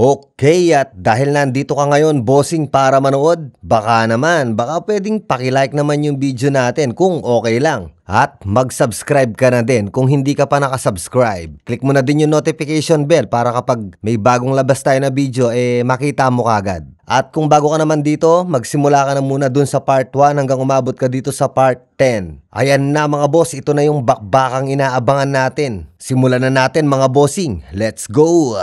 Okay, at dahil nandito ka ngayon, bossing, para manood, baka pwedeng pakilike naman yung video natin kung okay lang. At mag-subscribe ka na din kung hindi ka pa nakasubscribe. Click mo na din yung notification bell para kapag may bagong labas tayo na video, makita mo kagad. At kung bago ka naman dito, magsimula ka na muna dun sa part 1 hanggang umabot ka dito sa part 10. Ayan na mga boss, ito na yung bakbakang inaabangan natin. Simulan na natin mga bossing, let's go!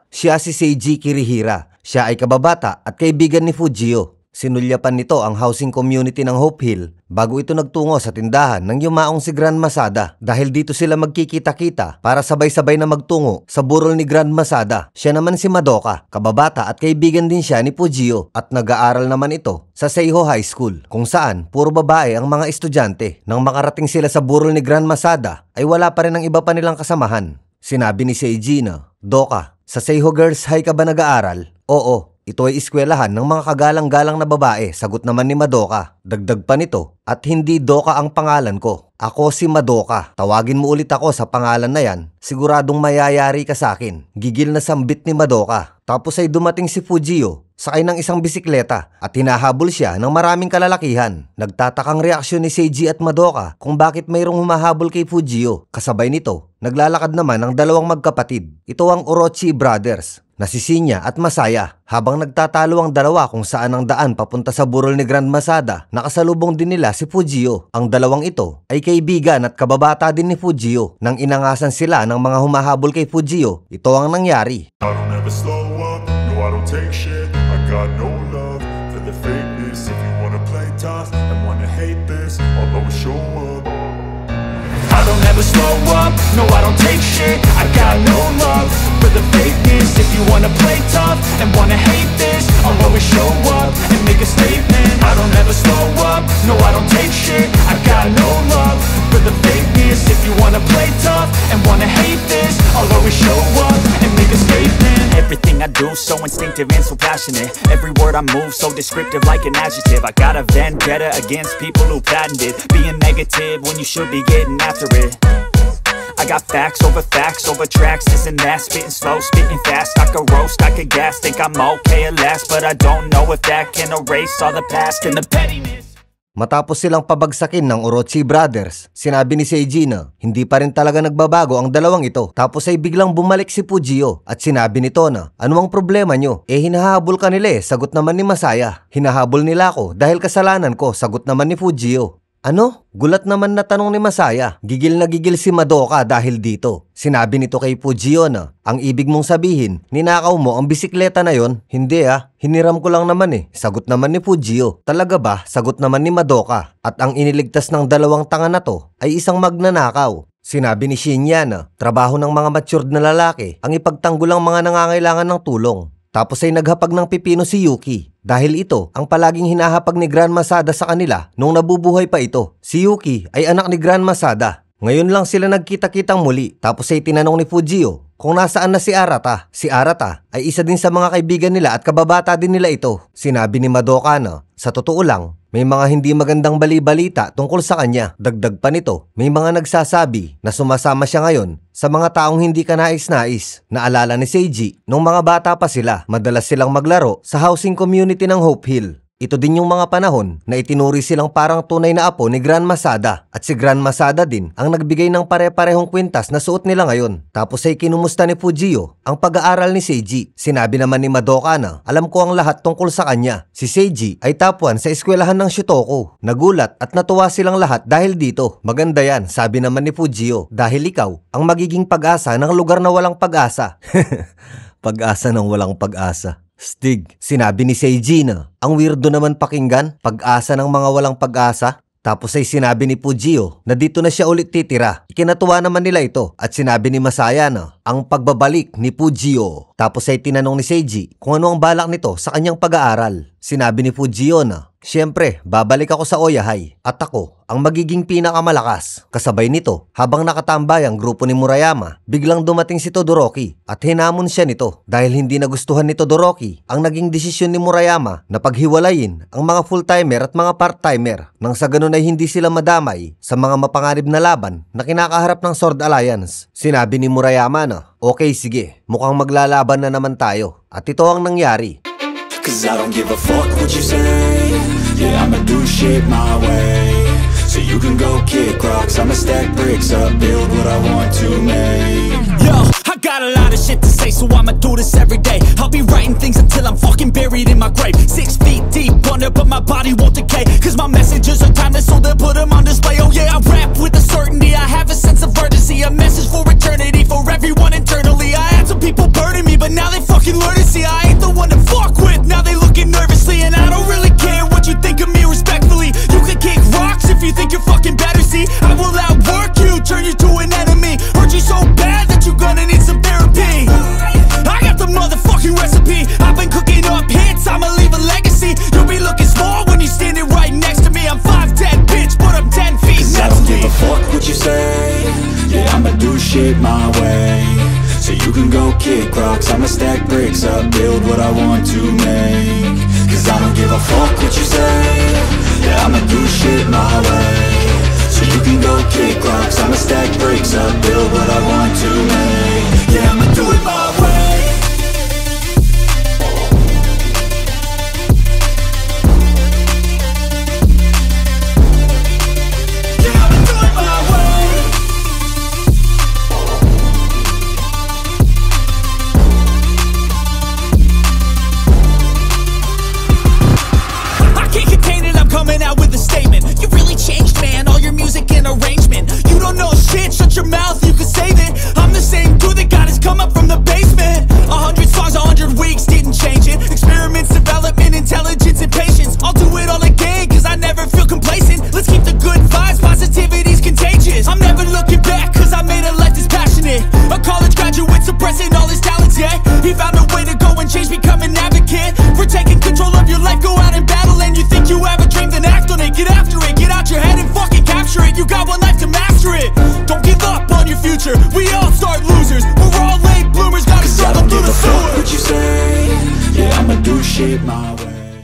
Siya si Seiji Kirihira. Siya ay kababata at kaibigan ni Fujio. Sinulyapan nito ang housing community ng Hope Hill bago ito nagtungo sa tindahan ng yumaong si Grand Masada. Dahil dito sila magkikita-kita para sabay-sabay na magtungo sa burol ni Grand Masada. Siya naman si Madoka, kababata at kaibigan din siya ni Fujio at nag-aaral naman ito sa Seiho High School kung saan puro babae ang mga estudyante. Nang makarating sila sa burol ni Grand Masada ay wala pa rin ang iba pa nilang kasamahan. Sinabi ni Seiji na, "Doka, sa Seiho Girls High ka ba nag-aaral?" "Oo, ito ay eskwelahan ng mga kagalang-galang na babae," sagot naman ni Madoka. Dagdag pa nito, "At hindi Doka ang pangalan ko. Ako si Madoka. Tawagin mo ulit ako sa pangalan na yan. Siguradong mayayari ka sa akin." Gigil na sambit ni Madoka. Tapos ay dumating si Fujio, sakay ng isang bisikleta at hinahabol siya ng maraming kalalakihan. Nagtatakang reaksyon ni Seiji at Madoka kung bakit mayroong humahabol kay Fujio. Kasabay nito, naglalakad naman ang dalawang magkapatid. Ito ang Orochi Brothers na si Shinya at Masaya. Habang nagtatalo ang dalawa kung saan ang daan papunta sa burol ni Grand Masada, nakasalubong din nila si Fujio. Ang dalawang ito ay kaibigan at kababata din ni Fujio. Nang inangasan sila ng mga humahabol kay Fujio, ito ang nangyari. I don't ever slow up, no I don't take shit. I got no love for the fakeness. If you wanna play tough and wanna hate this, I'll always show up. I don't ever slow up, no I don't take shit. I got no love for the fakeness. If you wanna play tough and wanna hate this, I'll always show up and make a statement. I don't ever slow up, no I don't take shit. I got no love for the fakeness. If you wanna play tough and wanna hate this, I'll always show up and make a statement. Everything I do so instinctive and so passionate. Every word I move so descriptive like an adjective. I got a vendetta against people who patented being negative when you should be getting after it. I got facts over tracks, this and that. Spitting slow, spitting fast. I could roast, I could gas. Think I'm okay at last, but I don't know if that can erase all the past and the pettiness. Matapos silang pabagsakin ng Orochi Brothers, sinabi ni Seiji na hindi pa rin talaga nagbabago ang dalawang ito. Tapos ay biglang bumalik si Fujio at sinabi nito na, "Ano ang problema nyo? Hinahabol ka nila sagot naman ni Masaya. "Hinahabol nila ako dahil kasalanan ko," sagot naman ni Fujio. "Ano?" Gulat naman na tanong ni Masaya. Gigil na gigil si Madoka dahil dito. Sinabi nito kay Fujio na, "Ang ibig mong sabihin, ninakaw mo ang bisikleta na yon?" "Hindi hiniram ko lang naman sagot naman ni Fujio. "Talaga ba?" sagot naman ni Madoka. At ang iniligtas ng dalawang tanga na to ay isang magnanakaw. Sinabi ni Shinya na, trabaho ng mga matured na lalaki ang ipagtanggol ang mga nangangailangan ng tulong. Tapos ay naghapag ng pipino si Yuki dahil ito ang palaging hinahapag ni Grand Masada sa kanila nung nabubuhay pa ito. Si Yuki ay anak ni Grand Masada. Ngayon lang sila nagkita-kitang muli. Tapos ay tinanong ni Fujio kung nasaan na si Arata. Si Arata ay isa din sa mga kaibigan nila at kababata din nila ito. Sinabi ni Madoka na, sa totoo lang, may mga hindi magandang bali-balita tungkol sa kanya. Dagdag pa nito, may mga nagsasabi na sumasama siya ngayon sa mga taong hindi ka nais-nais. Naalala ni Seiji, nung mga bata pa sila, madalas silang maglaro sa housing community ng Hope Hill. Ito din yung mga panahon na itinuri silang parang tunay na apo ni Grand Masada at si Grand Masada din ang nagbigay ng pare-parehong kwintas na suot nila ngayon. Tapos ay kinumusta ni Fujio ang pag-aaral ni Seiji. Sinabi naman ni Madoka na, "Alam ko ang lahat tungkol sa kanya." Si Seiji ay top 1 sa eskwelahan ng Shutoko. Nagulat at natuwa silang lahat dahil dito. "Maganda yan," sabi naman ni Fujio, "dahil ikaw ang magiging pag-asa ng lugar na walang pag-asa." Pag-asa ng walang pag-asa. Stig, sinabi ni Seiji na, "Ang weirdo naman pakinggan, pag-asa ng mga walang pag-asa." Tapos ay sinabi ni Fujio na dito na siya ulit titira. Ikinatuwa naman nila ito at sinabi ni Masaya na ang pagbabalik ni Fujio. Tapos ay tinanong ni Seiji kung ano ang balak nito sa kanyang pag-aaral. Sinabi ni Fujio na, "Siyempre, babalik ako sa Oya High at ako ang magiging pinakamalakas." Kasabay nito, habang nakatambay ang grupo ni Murayama, biglang dumating si Todoroki at hinamon siya nito dahil hindi nagustuhan ni Todoroki ang naging desisyon ni Murayama na paghiwalayin ang mga full-timer at mga part-timer nang sa ganun ay hindi sila madamay sa mga mapanganib na laban na kinakaharap ng Sword Alliance. Sinabi ni Murayama na, Okay, sige. Mukhang maglalaban na naman tayo. At ito ang nangyari. Cause I don't give a fuck what you say. Yeah, I'ma do shit my way. So you can go kick rocks, I'ma stack bricks up, build what I want to make. Yo, I got a lot of shit to say, so I'ma do this every day. I'll be writing things until I'm fucking buried in my grave. 6 feet deep under, but my body won't decay. Cause my messages are timeless, so they'll put them on display. Oh yeah, I rap with a certainty, I have a sense of urgency. A message for eternity, for everyone internally. I had some people burning me, but now they fucking learn to see I ain't the one to fuck with. Now they looking nervously, and I don't really care what you think of me respectfully. You can kick rocks if you think you're fucking better, see I will outwork you, turn you to an enemy. Hurt you so bad that you're gonna need some therapy. I got the motherfucking recipe, I've been cooking up hits, I'ma leave a legacy. You'll be looking small when you're standing right next to me. I'm 5'10", bitch, but I'm 10 feet next to me. I don't give a fuck what you say. Yeah, I'ma do shit my way. So you can go kick rocks, I'ma stack bricks up, build what I want to make. Cause I don't give a fuck what you say. Yeah, I'ma do shit my way. So you can go kick rocks, I'ma stack bricks up, build what I want to make. Yeah, I'ma do it my way. Yeah, I'ma do it my way. I can't contain it, I'm coming out with a statement. You really changed, man, all your music and arrangement. You don't know shit, shut your mouth, you can save it. I'm the same dude that got his come up from the basement. 100 songs, 100 weeks, didn't change it. Experiments, development, intelligence, and patience. I'll do it all again, cause I never feel complacent. Let's keep the good vibes, positivity's contagious. I'm never looking back, cause I made a life that's passionate. A college graduate suppressing all his talents, yeah. He found a way to go and change, become an advocate. For taking control of your life, go out and battle. And you think you have a dream, then act on it. Get after it, get out your head and fucking capture it. You got one life to master it. Don't give up on your future, we all start losers. We're all late bloomers, gotta struggle through the sewer. What you say, yeah, I'ma do shit my way.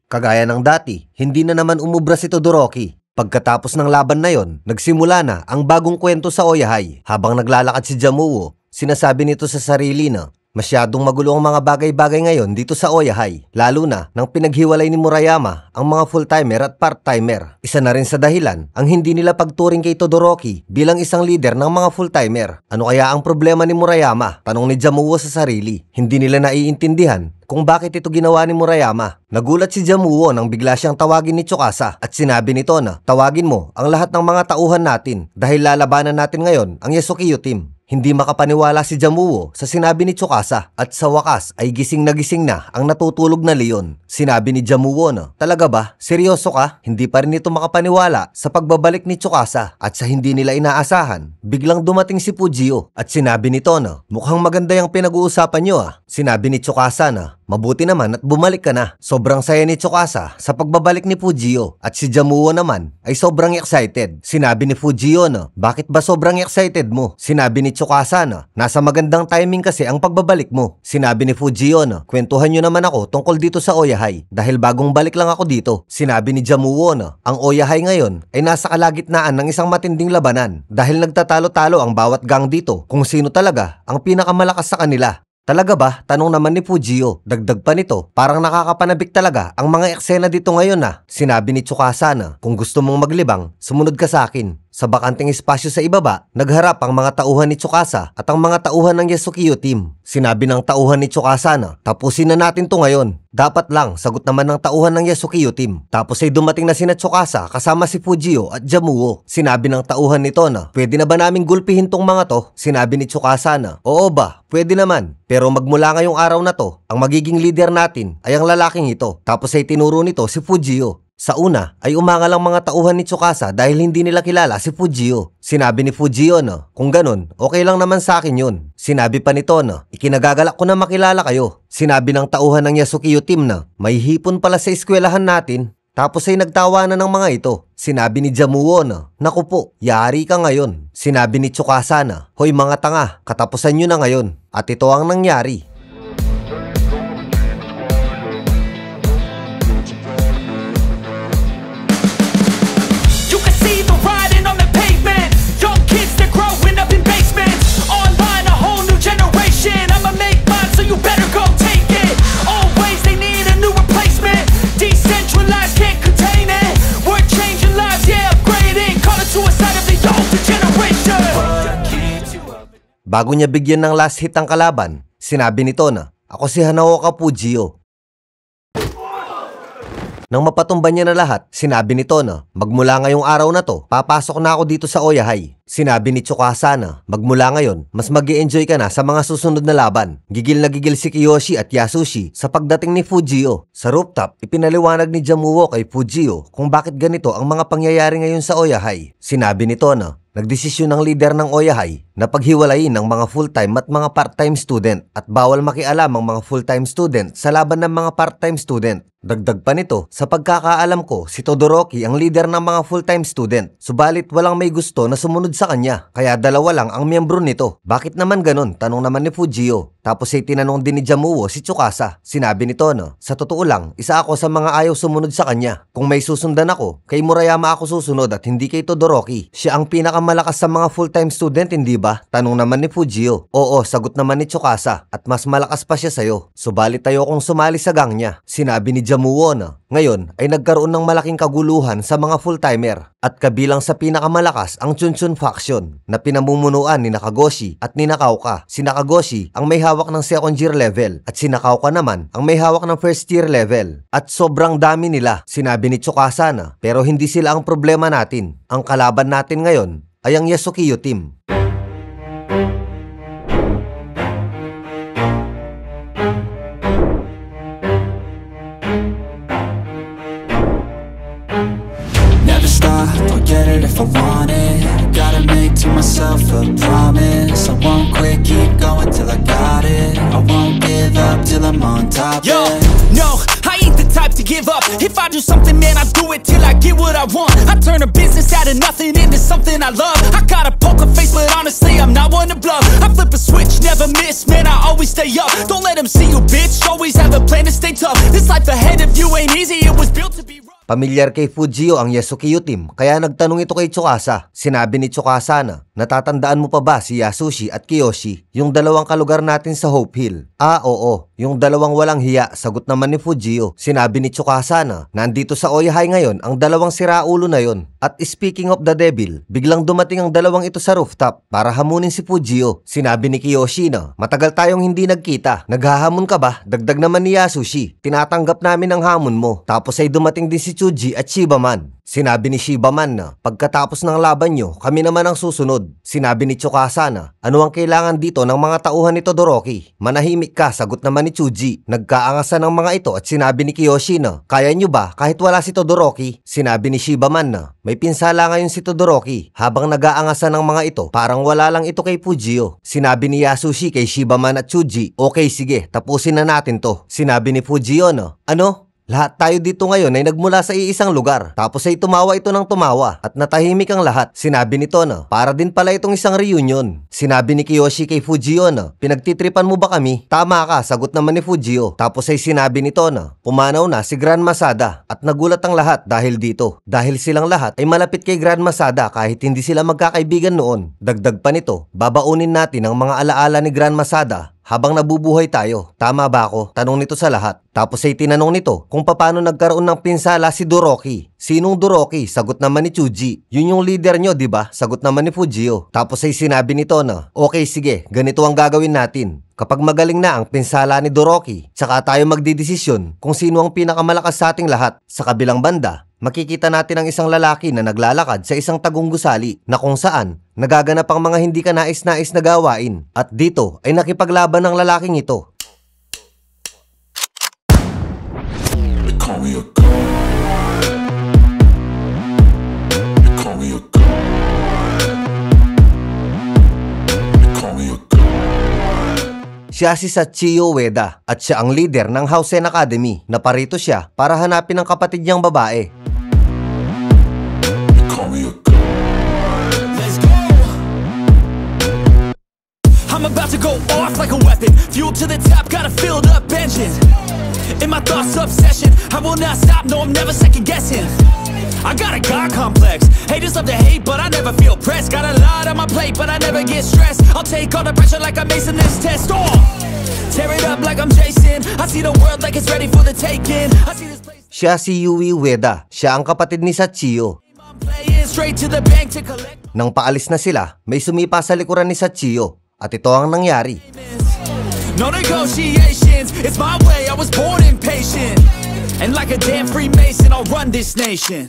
Kagaya ng dati, hindi na naman umubra si Todoroki. Pagkatapos ng laban na yon, nagsimula na ang bagong kwento sa Oyahay. Habang naglalakad si Jamuo, sinasabi nito sa sarili na masyadong magulo ang mga bagay-bagay ngayon dito sa Oyahay, lalo na nang pinaghiwalay ni Murayama ang mga full-timer at part-timer. Isa na rin sa dahilan ang hindi nila pagturing kay Todoroki bilang isang leader ng mga full-timer. Ano kaya ang problema ni Murayama? Tanong ni Jamuo sa sarili. Hindi nila naiintindihan kung bakit ito ginawa ni Murayama. Nagulat si Jamuo nang bigla siyang tawagin ni Tsukasa at sinabi nito na tawagin mo ang lahat ng mga tauhan natin dahil lalabanan natin ngayon ang Yasukiyo team. Hindi makapaniwala si Jamuo sa sinabi ni Tsukasa at sa wakas ay gising na ang natutulog na leon. Sinabi ni Jamuo na, talaga ba? Seryoso ka? Hindi pa rin ito makapaniwala sa pagbabalik ni Tsukasa at sa hindi nila inaasahan. Biglang dumating si Fujio at sinabi nito na, mukhang maganda yung pinag-uusapan nyo ah. Sinabi ni Tsukasa na, mabuti naman at bumalik ka na. Sobrang saya ni Tsukasa sa pagbabalik ni Fujio at si Jamuo naman ay sobrang excited. Sinabi ni Fujio na, bakit ba sobrang excited mo? Sinabi ni Tsukasa na, nasa magandang timing kasi ang pagbabalik mo. Sinabi ni Fujio na, kwentuhan nyo naman ako tungkol dito sa Oyahay dahil bagong balik lang ako dito. Sinabi ni Jamuo na, ang Oyahay ngayon ay nasa kalagitnaan ng isang matinding labanan dahil nagtatalo-talo ang bawat gang dito kung sino talaga ang pinakamalakas sa kanila. Talaga ba? Tanong naman ni Fujio. Dagdag pa nito, parang nakakapanabik talaga ang mga eksena dito ngayon na. Sinabi ni Tsukasa na, kung gusto mong maglibang, sumunod ka sa akin. Sa bakanting espasyo sa ibaba, nagharap ang mga tauhan ni Tsukasa at ang mga tauhan ng Yasukiyo team. Sinabi ng tauhan ni Tsukasa na, tapusin na natin to ngayon. Dapat lang, sagot naman ng tauhan ng Yasukiyo team. Tapos ay dumating na sina Tsukasa kasama si Fujio at Jamuo. Sinabi ng tauhan nito na, pwede na ba naming gulpihin tong mga to? Sinabi ni Tsukasa na, oo ba? Pwede naman. Pero magmula ngayong araw na to, ang magiging leader natin ay ang lalaking ito. Tapos ay tinuro nito si Fujio. Sa una ay umangal ang mga tauhan ni Tsukasa dahil hindi nila kilala si Fujio. Sinabi ni Fujio na, kung ganun, okay lang naman sa akin yun. Sinabi pa nito na, ikinagagalak ko na makilala kayo. Sinabi ng tauhan ng Yasukiyo team na, may hipon pala sa eskwelahan natin. Tapos ay nagtawanan ng mga ito. Sinabi ni Jamuo na, naku po, yari ka ngayon. Sinabi ni Tsukasa na, hoy mga tanga, katapusan nyo na ngayon. At ito ang nangyari. Online, a whole new Bago niya bigyan ng last hit ang kalaban, sinabi nito na, "Ako si Hanaoka Fujio." Nang mapatumba niya na lahat, sinabi nito na, "Magmula ngayong araw na to, papasok na ako dito sa Oyahai." Sinabi ni Tsukasa na, "Magmula ngayon, mas mag-i-enjoy ka na sa mga susunod na laban." Gigil na gigil si Kiyoshi at Yasushi sa pagdating ni Fujio. Sa rooftop, ipinaliwanag ni Jamuo kay Fujio kung bakit ganito ang mga pangyayari ngayon sa Oyahai. Sinabi nito na, nagdesisyon ng leader ng Oyahai na paghiwalayin ng mga full-time at mga part-time student at bawal makialam ang mga full-time student sa laban ng mga part-time student. Dagdag pa nito, sa pagkakaalam ko, si Todoroki ang leader ng mga full-time student. Subalit walang may gusto na sumunod sa kanya, kaya dalawa lang ang miyembro nito. Bakit naman ganon? Tanong naman ni Fujio. Tapos ay tinanong din ni Jamuo si Tsukasa. Sinabi nito na, sa totoo lang, isa ako sa mga ayaw sumunod sa kanya. Kung may susundan ako, kay Murayama ako susunod at hindi kay Todoroki. Siya ang pinakamalakas sa mga full-time student, hindi ba? Tanong naman ni Fujio. Oo, sagot naman ni Tsukasa. At mas malakas pa siya sa'yo. Subalit tayo kung sumali sa gang niya. Sinabi ni Jamuo na, ngayon ay nagkaroon ng malaking kaguluhan sa mga full-timer. At kabilang sa pinakamalakas ang Chunchun faction na pinamumunuan ni Nakagoshi at ni Nakauka. Si Nakagoshi ang may hawak ng second year level at si Nakauka naman ang may hawak ng first year level. At sobrang dami nila, sinabi ni Tsukasa na, pero hindi sila ang problema natin. Ang kalaban natin ngayon ay ang Yasukiyo team. If I want it, gotta make to myself a promise. I won't quit, keep going till I got it. I won't give up till I'm on top. Yo, no, I ain't the type to give up. If I do something, man, I do it till I get what I want. I turn a business out of nothing into something I love. I got a poker face, but honestly, I'm not one to bluff. I flip a switch, never miss, man, I always stay up. Don't let them see you, bitch, always have a plan to stay tough. This life ahead of you ain't easy, it was built to be rough. Pamilyar kay Fujio ang Yasukiyo team, kaya nagtanong ito kay Tsukasa. Sinabi ni Tsukasa na, natatandaan mo pa ba si Yasushi at Kiyoshi, yung dalawang kalugar natin sa Hope Hill? Ah, oo, yung dalawang walang hiya, sagot naman ni Fujio. Sinabi ni Tsukasa na, nandito sa Oyahai ngayon ang dalawang siraulo na yon. At speaking of the devil, biglang dumating ang dalawang ito sa rooftop para hamunin si Fujio. Sinabi ni Kiyoshi na, matagal tayong hindi nagkita. Naghahamon ka ba? Dagdag naman ni Yasushi, tinatanggap namin ang hamon mo. Tapos ay dumating din si Chuji at Shibaman. Sinabi ni Shibaman na, pagkatapos ng laban nyo, kami naman ang susunod. Sinabi ni Tsukasa na, ano ang kailangan dito ng mga tauhan ni Todoroki? Manahimik ka, sagot naman ni Chuji. Nagkaangasan ng mga ito at sinabi ni Kiyoshi na, kaya nyo ba kahit wala si Todoroki? Sinabi ni Shibaman na, may pinsala ngayon si Todoroki. Habang nag-aangasan ng mga ito, parang wala lang ito kay Fujio. Sinabi ni Yasushi kay Shibaman at Chuji, okay sige, tapusin na natin to. Sinabi ni Fujio na, ano? Lahat tayo dito ngayon ay nagmula sa iisang lugar. Tapos ay tumawa ito ng tumawa at natahimik ang lahat. Sinabi nito na, para din pala itong isang reunion. Sinabi ni Kiyoshi kay Fujio na, pinagtitripan mo ba kami? Tama ka, sagot naman ni Fujio. Tapos ay sinabi nito na, pumanaw na si Grand Masada. At nagulat ang lahat dahil dito. Dahil silang lahat ay malapit kay Grand Masada kahit hindi sila magkakaibigan noon. Dagdag pa nito, babaunin natin ang mga alaala ni Grand Masada habang nabubuhay tayo. Tama ba ako? Tanong nito sa lahat. Tapos ay tinanong nito kung paano nagkaroon ng pinsala si Doroki. Sinong Doroki? Sagot naman ni Chuji. Yun yung leader nyo, di ba? Sagot naman ni Fujio. Tapos ay sinabi nito na, okay sige, ganito ang gagawin natin. Kapag magaling na ang pinsala ni Doroki, tsaka tayo magdidesisyon kung sino ang pinakamalakas sa ating lahat. Sa kabilang banda, makikita natin ang isang lalaki na naglalakad sa isang tagong gusali na kung saan nagaganap ang mga hindi ka nais-nais na gawain. At dito ay nakipaglaban ng lalaking ito. They call me a god. They call me a god. They call me a god. Siya si Sachio Ueda at siya ang leader ng Housen Academy. Naparito siya para hanapin ang kapatid niyang babae. They call me a god. Let's go! I'm about to go off like a weapon. Fuel to the top, got a filled up engine. In my thoughts, obsession, I will not stop, no, I'm never second guessing. I got a God complex. Haters love to hate, but I never feel pressed. Got a lot on my plate, but I never get stressed. I'll take all the pressure like I'm acing this test. Oh! Tear it up like I'm Jason. I see the world like it's ready for the taking. I see this place. Siya si Yui Ueda. Siya ang kapatid ni Sachio. I'm playing straight to the bank to collect. Nang paalis na sila, may sumipa sa likuran ni Sachio At ito ang nangyari. No negotiations, it's my way, I was born impatient. And like a damn Freemason, I'll run this nation.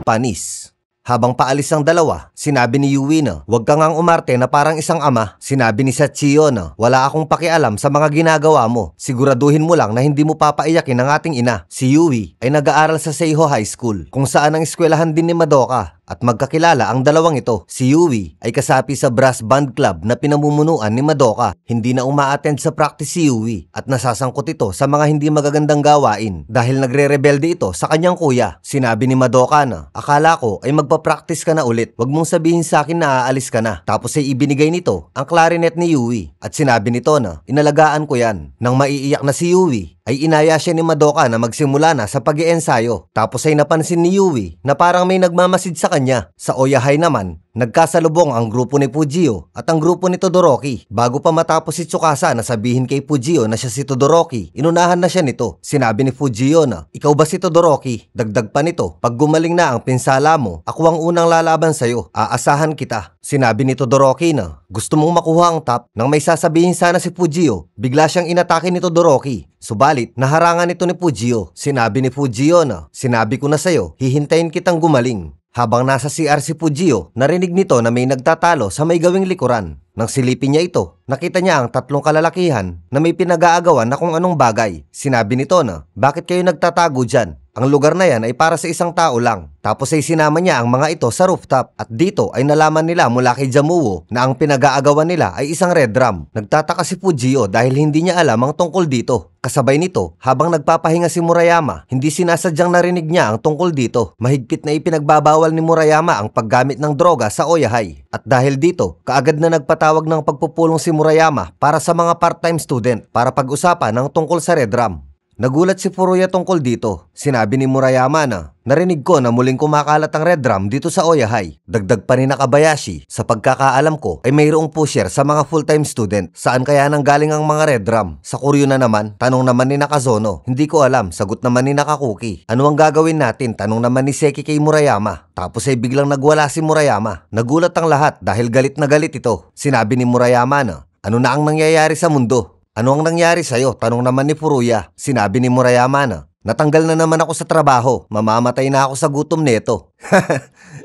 Panis. Habang paalis ang dalawa, sinabi ni Yui na, "Huwag ka ngang umarte na parang isang ama." Sinabi ni Sachio na, "Wala akong pakialam sa mga ginagawa mo. Siguraduhin mo lang na hindi mo papaiyakin ang ating ina." Si Yui ay nag-aaral sa Seiho High School, kung saan ang eskwelahan din ni Madoka. At magkakilala ang dalawang ito. Si Yui ay kasapi sa brass band club na pinamumunuan ni Madoka. Hindi na uma-attend sa practice si Yui at nasasangkot ito sa mga hindi magagandang gawain dahil nagre-rebelde ito sa kanyang kuya. Sinabi ni Madoka na, "Akala ko ay magpa-practice ka na ulit. Wag mong sabihin sa akin na aalis ka na." Tapos ay ibinigay nito ang clarinet ni Yui at sinabi nito na, "Inalagaan ko yan." Nang maiiyak na si Yui, ay inaya siya ni Madoka na magsimula na sa pag-iensayo. Tapos ay napansin ni Yui na parang may nagmamasid sa kanya. Sa Oyahay naman, nagkasalubong ang grupo ni Fujio at ang grupo ni Todoroki. Bago pa matapos si Tsukasa na sabihin kay Fujio na siya si Todoroki, inunahan na siya nito. Sinabi ni Fujio na, "Ikaw ba si Todoroki?" Dagdag pa nito, "Pag gumaling na ang pinsala mo, ako ang unang lalaban sa'yo. Aasahan kita." Sinabi ni Todoroki na, "Gusto mong makuha ang top?" Nang may sasabihin sana si Fujio, bigla siyang inatake ni Todoroki. Subalit, naharangan ito ni Fujio. Sinabi ni Fujio na, "Sinabi ko na sa'yo, hihintayin kitang gumaling." Habang nasa CR si Fujio, narinig nito na may nagtatalo sa may gawing likuran. Nang silipin niya ito, nakita niya ang tatlong kalalakihan na may pinag-aagawan na kung anong bagay. Sinabi nito na, "Bakit kayo nagtatago dyan? Ang lugar na yan ay para sa isang tao lang." Tapos ay sinama niya ang mga ito sa rooftop at dito ay nalaman nila mula kay Jamuo na ang pinag-aagawan nila ay isang red drum. Nagtataka si Fujio dahil hindi niya alam ang tungkol dito. Kasabay nito, habang nagpapahinga si Murayama, hindi sinasadyang narinig niya ang tungkol dito. Mahigpit na ipinagbabawal ni Murayama ang paggamit ng droga sa Oyahay. At dahil dito, kaagad na nagpatawag ng pagpupulong si Murayama para sa mga part-time student para pag-usapan ng tungkol sa red drum. Nagulat si Furuya tungkol dito. Sinabi ni Murayama na, "Narinig ko na muling kumakalat ang red drum dito sa Oyahay." Dagdag pa ni Nakabayashi, "Sa pagkakaalam ko ay mayroong pusher sa mga full-time student. Saan kaya nanggaling ang mga red drum? Sa Kuryo na naman?" Tanong naman ni Nakazono. "Hindi ko alam." Sagot naman ni Nakakuki. "Ano ang gagawin natin?" Tanong naman ni Seki kay Murayama. Tapos ay biglang nagwala si Murayama. Nagulat ang lahat dahil galit na galit ito. Sinabi ni Murayama na, "Ano na ang nangyayari sa mundo?" "Ano ang nangyari sa'yo?" Tanong naman ni Furuya. Sinabi ni Murayama na, "Natanggal na naman ako sa trabaho. Mamamatay na ako sa gutom nito."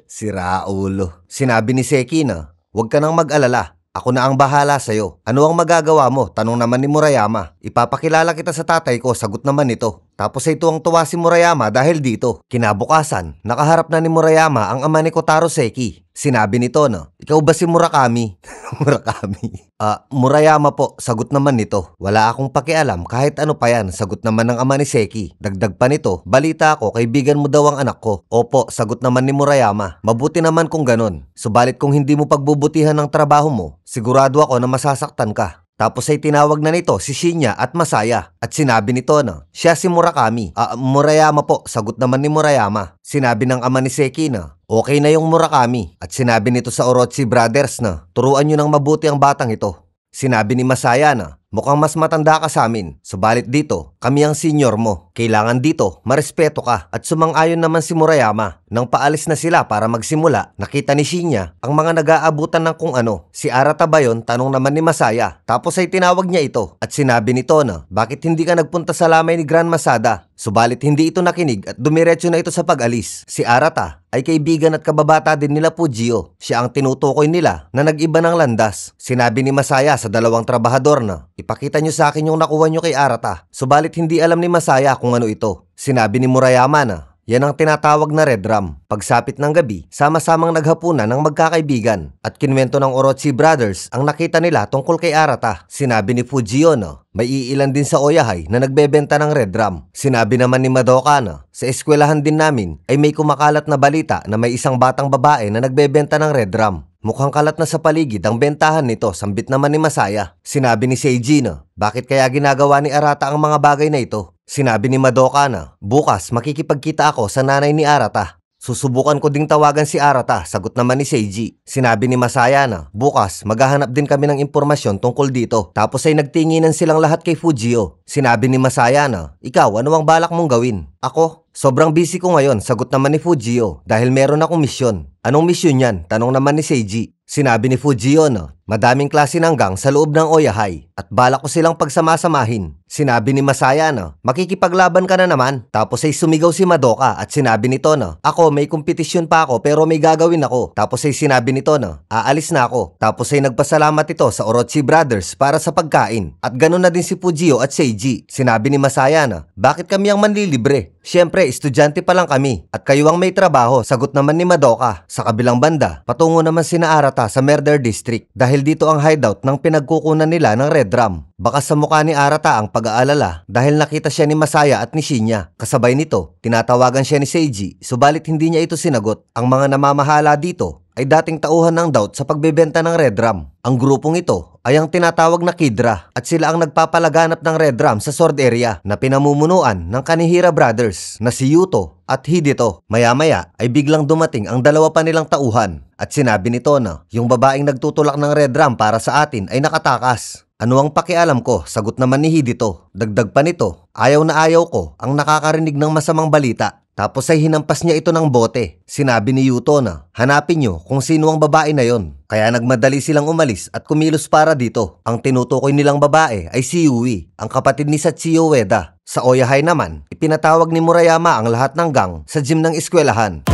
Sira ulo. Sinabi ni Seki na, "Huwag ka nang mag-alala. Ako na ang bahala sa'yo." "Ano ang magagawa mo?" Tanong naman ni Murayama. "Ipapakilala kita sa tatay ko." Sagot naman nito. Tapos ay tuwang-tuwa si Murayama dahil dito. Kinabukasan, nakaharap na ni Murayama ang ama ni Kotaro Seki. Sinabi nito na, "Ikaw ba si Murakami?" Murakami. Murayama po." Sagot naman nito. "Wala akong pakialam kahit ano pa yan." Sagot naman ng ama ni Seki. Dagdag pa nito, "Balita ko, kaibigan mo daw ang anak ko." "Opo." Sagot naman ni Murayama. "Mabuti naman kung ganon. Subalit kung hindi mo pagbubutihan ng trabaho mo, sigurado ako na masasaktan ka." Tapos ay tinawag na nito si Shinya at Masaya at sinabi nito na, "Siya si Murakami." Murayama po." Sagot naman ni Murayama. Sinabi ng ama ni Seki na, "Okay na yung Murakami." At sinabi nito sa Orochi Brothers na, "Turuan nyo ng mabuti ang batang ito." Sinabi ni Masaya na, "Mukhang mas matanda ka sa amin. Subalit dito, kami ang senior mo. Kailangan dito, marespeto ka." At sumang-ayon naman si Murayama. Nang paalis na sila para magsimula, nakita ni Shinya ang mga nag-aabutan ng kung ano. Si Arata ba yun? Tanong naman ni Masaya. Tapos ay tinawag niya ito. At sinabi nito na, "Bakit hindi ka nagpunta sa lamay ni Grand Masada?" Subalit hindi ito nakinig at dumiretso na ito sa pag-alis. Si Arata ay kaibigan at kababata din nila Fujio. Siya ang tinutukoy nila na nag-iba ng landas. Sinabi ni Masaya sa dalawang trabahador na, "Ipakita nyo sa akin yung nakuha nyo kay Arata." Subalit hindi alam ni Masaya kung ano ito. Sinabi ni Murayama na, "Yan ang tinatawag na red drum." Pagsapit ng gabi, sama-samang naghapunan ng magkakaibigan at kinwento ng Orochi Brothers ang nakita nila tungkol kay Arata. Sinabi ni Fujio na may iilan din sa Oyahay na nagbebenta ng red drum. Sinabi naman ni Madoka na sa eskwelahan din namin ay may kumakalat na balita na may isang batang babae na nagbebenta ng red drum. Mukhang kalat na sa paligid ang bentahan nito, sambit naman ni Masaya. Sinabi ni Seiji na, "Bakit kaya ginagawa ni Arata ang mga bagay na ito?" Sinabi ni Madoka na, "Bukas makikipagkita ako sa nanay ni Arata. Susubukan ko ding tawagan si Arata." Sagot naman ni Seiji. Sinabi ni Masaya na, "Bukas maghahanap din kami ng impormasyon tungkol dito." Tapos ay nagtinginan silang lahat kay Fujio. Sinabi ni Masaya na, ikaw, ano ang balak mong gawin? Ako? Sobrang busy ko ngayon, sagot naman ni Fujio, dahil meron akong misyon. Anong misyon yan? Tanong naman ni Seiji. Sinabi ni Fujio na, madaming klase ng gang sa loob ng Oyahai at balak ko silang pagsamasamahin. Sinabi ni Masaya na, makikipaglaban ka na naman. Tapos ay sumigaw si Madoka at sinabi nito na, ako may kompetisyon pa ako pero may gagawin ako. Tapos ay sinabi nito na, aalis na ako. Tapos ay nagpasalamat ito sa Orochi Brothers para sa pagkain. At ganun na din si Fujio at Seiji. Sinabi ni Masaya na, bakit kami ang manlilibre? Siyempre, estudyante pa lang kami at kayo ang may trabaho, sagot naman ni Madoka. Sa kabilang banda, patungo naman sina Arata sa Murder District dahil dito ang hideout ng pinagkukunan nila ng Red Rum. Baka sa mukha ni Arata ang pag-aalala dahil nakita siya ni Masaya at ni Shinya. Kasabay nito, tinatawagan siya ni Seiji, subalit hindi niya ito sinagot. Ang mga namamahala dito ay dating tauhan ng doubt sa pagbebenta ng Red Rum. Ang grupong ito ay ang tinatawag na Kidra at sila ang nagpapalaganap ng Red Rum sa Sword Area na pinamumunuan ng Kanehira Brothers na si Yuto at Hidito. Maya-maya ay biglang dumating ang dalawa pa nilang tauhan at sinabi nito na yung babaeng nagtutulak ng Red Rum para sa atin ay nakatakas. Ano ang pakialam ko? Sagot naman ni Hidito. Dagdag pa nito, ayaw na ayaw ko ang nakakarinig ng masamang balita. Tapos ay hinampas niya ito ng bote. Sinabi ni Yuto na, hanapin niyo kung sino ang babae na yon. Kaya nagmadali silang umalis at kumilos para dito. Ang tinutukoy nilang babae ay si Yui, ang kapatid ni Sachio Ueda. Sa Oyahai naman, ipinatawag ni Murayama ang lahat ng gang sa gym ng eskwelahan.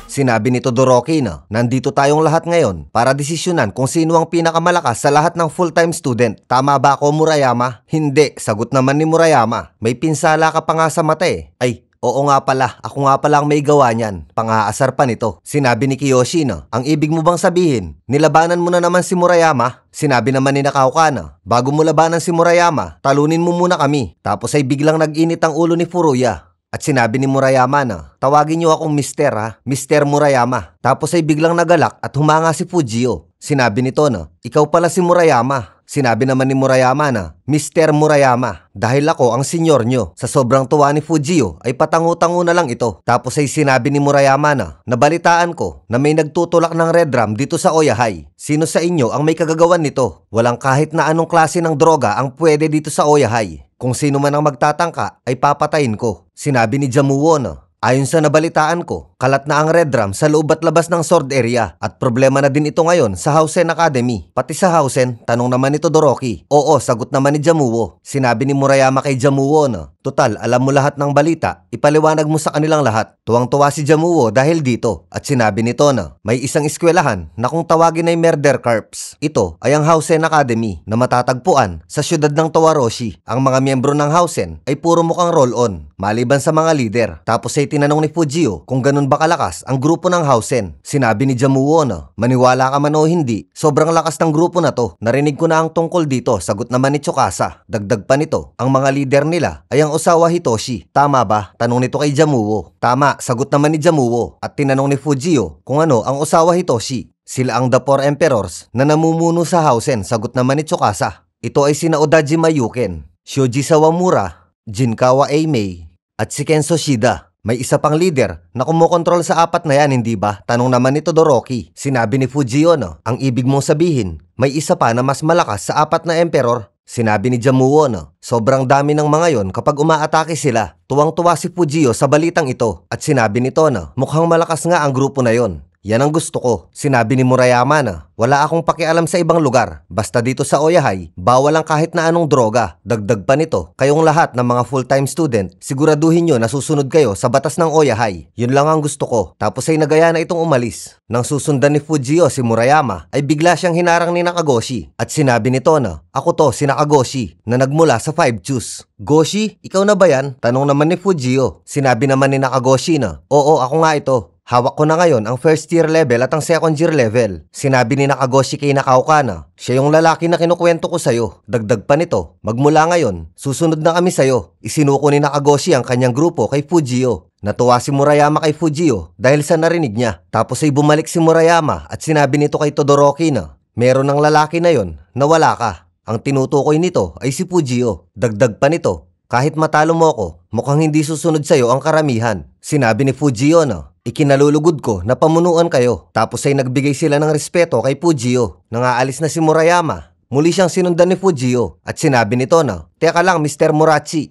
Sinabi ni Todoroki na, nandito tayong lahat ngayon para desisyonan kung sino ang pinakamalakas sa lahat ng full-time student. Tama ba ako, Murayama? Hindi, sagot naman ni Murayama. May pinsala ka pa nga sa mata eh. Ay, oo nga pala, ako nga pala ang may gawa niyan. Pang-aasar pa nito. Sinabi ni Kiyoshi na, ang ibig mo bang sabihin, nilabanan mo na naman si Murayama? Sinabi naman ni Nakauka na, bago mo labanan si Murayama, talunin mo muna kami. Tapos ay biglang nag-init ang ulo ni Furuya. At sinabi ni Murayama na, tawagin niyo akong Mister ha, Mister Murayama. Tapos ay biglang nagalak at humanga si Fujio. Sinabi nito na, ikaw pala si Murayama. Sinabi naman ni Murayama na, Mister Murayama, dahil ako ang senyor nyo. Sa sobrang tuwa ni Fujio ay patangu-tangu na lang ito. Tapos ay sinabi ni Murayama na, nabalitaan ko na may nagtutulak ng Red Rum dito sa Oyahai. Sino sa inyo ang may kagagawan nito? Walang kahit na anong klase ng droga ang pwede dito sa Oyahai. Kung sino man ang magtatangka ay papatayin ko. Sinabi ni Jamuo na, ayon sa nabalitaan ko, kalat na ang Red Rum sa loob at labas ng Sword Area at problema na din ito ngayon sa Hausen Academy. Pati sa Hausen, tanong naman ni Todoroki. Oo, sagot naman ni Jamuo. Sinabi ni Murayama kay Jamuo na, total, alam mo lahat ng balita, ipaliwanag mo sa kanilang lahat. Tuwang-tuwa si Jamuo dahil dito at sinabi nito na, may isang eskwelahan na kung tawagin ay Murder Corps. Ito ay ang Hausen Academy na matatagpuan sa syudad ng Towaroshi. Ang mga miyembro ng Hausen ay puro mukhang roll-on, maliban sa mga leader. Tapos ay tinanong ni Fujio kung ganun ba kalakas ang grupo ng Hausen. Sinabi ni Jamuo na, maniwala ka man o hindi, sobrang lakas ng grupo na to. Narinig ko na ang tungkol dito, sagot naman ni Tsukasa. Dagdag pa nito, ang mga leader nila ay ang Osawa Hitoshi. Tama ba? Tanong nito kay Jamuo. Tama, sagot naman ni Jamuo. At tinanong ni Fujio kung ano ang Osawa Hitoshi. Sila ang The Four Emperors na namumuno sa Hausen, sagot naman ni Tsukasa. Ito ay sina Odaji Mayuken, Shoji Sawamura, Jinkawa Eimei, at si Kenzo Shida. May isa pang leader na kumokontrol sa apat na yan, hindi ba? Tanong naman ni Todoroki. Sinabi ni Fujio na, ang ibig mong sabihin, may isa pa na mas malakas sa apat na emperor? Sinabi ni Jamuo na, sobrang dami ng mga yon kapag umaatake sila. Tuwang-tuwa si Fujio sa balitang ito at sinabi nito na, mukhang malakas nga ang grupo na yon. Yan ang gusto ko. Sinabi ni Murayama na, wala akong pakialam sa ibang lugar. Basta dito sa Oyahai, bawal ang kahit na anong droga. Dagdag pa nito, kayong lahat ng mga full-time student, siguraduhin nyo na susunod kayo sa batas ng Oyahai. Yun lang ang gusto ko. Tapos ay nagaya na itong umalis. Nang susundan ni Fujio si Murayama, ay bigla siyang hinarang ni Nakagoshi. At sinabi nito na, ako to si Nakagoshi na nagmula sa 5 Juice. Goshi, ikaw na ba yan? Tanong naman ni Fujio. Sinabi naman ni Nakagoshi na, oo, ako nga ito. Hawak ko na ngayon ang first year level at ang second year level. Sinabi ni Nakagoshi kay Nakauka na, siya yung lalaki na kinukwento ko sa'yo. Dagdag pa nito, magmula ngayon, susunod na kami sa'yo. Isinuko ni Nakagoshi ang kanyang grupo kay Fujio. Natuwa si Murayama kay Fujio dahil sa narinig niya. Tapos ay bumalik si Murayama at sinabi nito kay Todoroki na, meron ng lalaki na yon na wala ka. Ang tinutukoy nito ay si Fujio. Dagdag pa nito, Kahit matalo mo ko, mukhang hindi susunod sa'yo ang karamihan. Sinabi ni Fujio na, ikinalulugod ko na pamunuan kayo. Tapos ay nagbigay sila ng respeto kay Fujio. Nang aalis na si Murayama, muli siyang sinundan ni Fujio at sinabi nito na, teka lang Mr. Murachi.